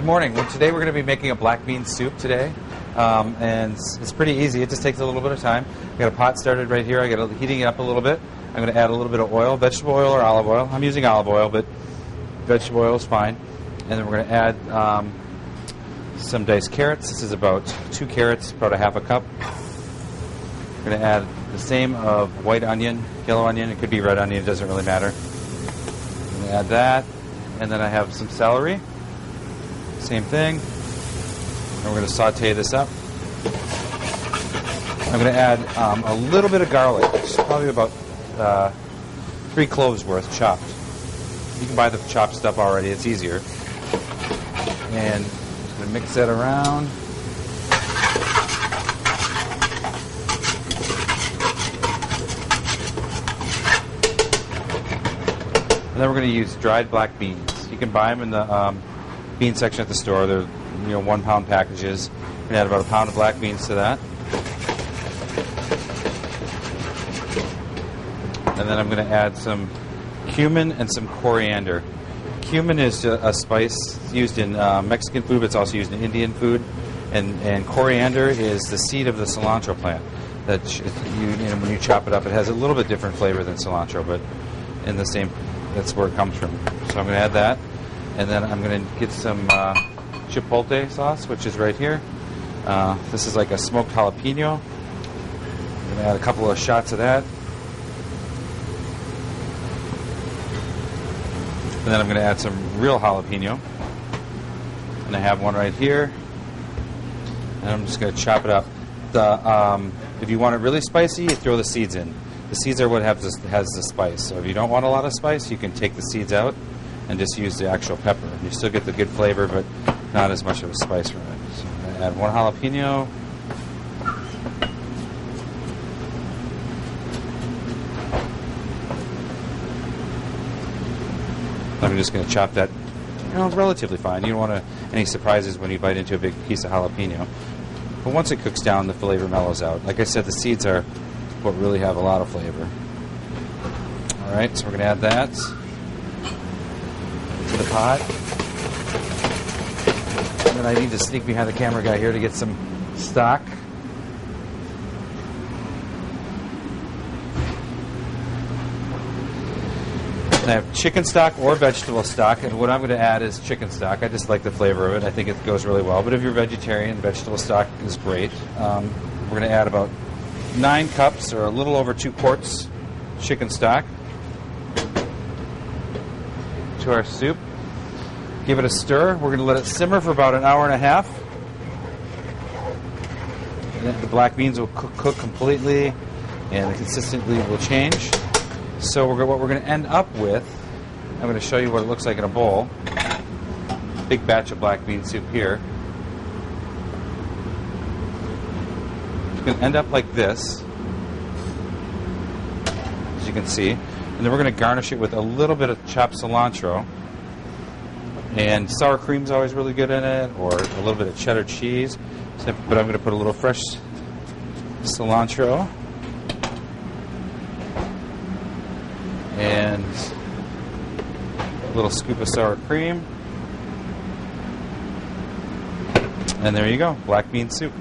Good morning. Well, today we're going to be making a black bean soup today, and it's pretty easy. It just takes a little bit of time. I got a pot started right here. I got it heating it up a little bit. I'm going to add a little bit of oil, vegetable oil or olive oil. I'm using olive oil, but vegetable oil is fine. And then we're going to add some diced carrots. This is about 2 carrots, about a half a cup. We're going to add the same of white onion, yellow onion. It could be red onion. It doesn't really matter. I'm going to add that, and then I have some celery. Same thing. And we're going to saute this up. I'm going to add a little bit of garlic, probably about 3 cloves worth chopped. You can buy the chopped stuff already, it's easier. And just going to mix that around. And then we're going to use dried black beans. You can buy them in the bean section at the store. They're 1 pound packages. I'm going to add about a pound of black beans to that. And then I'm going to add some cumin and some coriander. Cumin is a spice used in Mexican food, but it's also used in Indian food. And coriander is the seed of the cilantro plant. That when you chop it up, it has a little bit different flavor than cilantro, but in the same, that's where it comes from. So I'm going to add that. And then I'm going to get some Chipotle sauce, which is right here. This is like a smoked jalapeno. I'm going to add a couple of shots of that. And then I'm going to add some real jalapeno. And I have one right here. And I'm just going to chop it up. If you want it really spicy, you throw the seeds in. The seeds are what has the spice. So if you don't want a lot of spice, you can take the seeds out and just use the actual pepper. You still get the good flavor, but not as much of a spice from it. So I'm going to add 1 jalapeno. I'm just going to chop that, relatively fine. You don't want any surprises when you bite into a big piece of jalapeno. But once it cooks down, the flavor mellows out. Like I said, the seeds are what really have a lot of flavor. All right, so we're going to add that to the pot. And then I need to sneak behind the camera guy here to get some stock. And I have chicken stock or vegetable stock, and what I'm going to add is chicken stock. I just like the flavor of it. I think it goes really well. But if you're vegetarian, vegetable stock is great. We're going to add about 9 cups, or a little over 2 quarts, chicken stock to our soup. Give it a stir. We're going to let it simmer for about an hour and a half. And then the black beans will cook completely, and the consistency will change. So what we're going to end up with, I'm going to show you what it looks like in a bowl. Big batch of black bean soup here. It's going to end up like this, as you can see. And then we're going to garnish it with a little bit of chopped cilantro. And sour cream's always really good in it, or a little bit of cheddar cheese. But I'm going to put a little fresh cilantro. And a little scoop of sour cream. And there you go, black bean soup.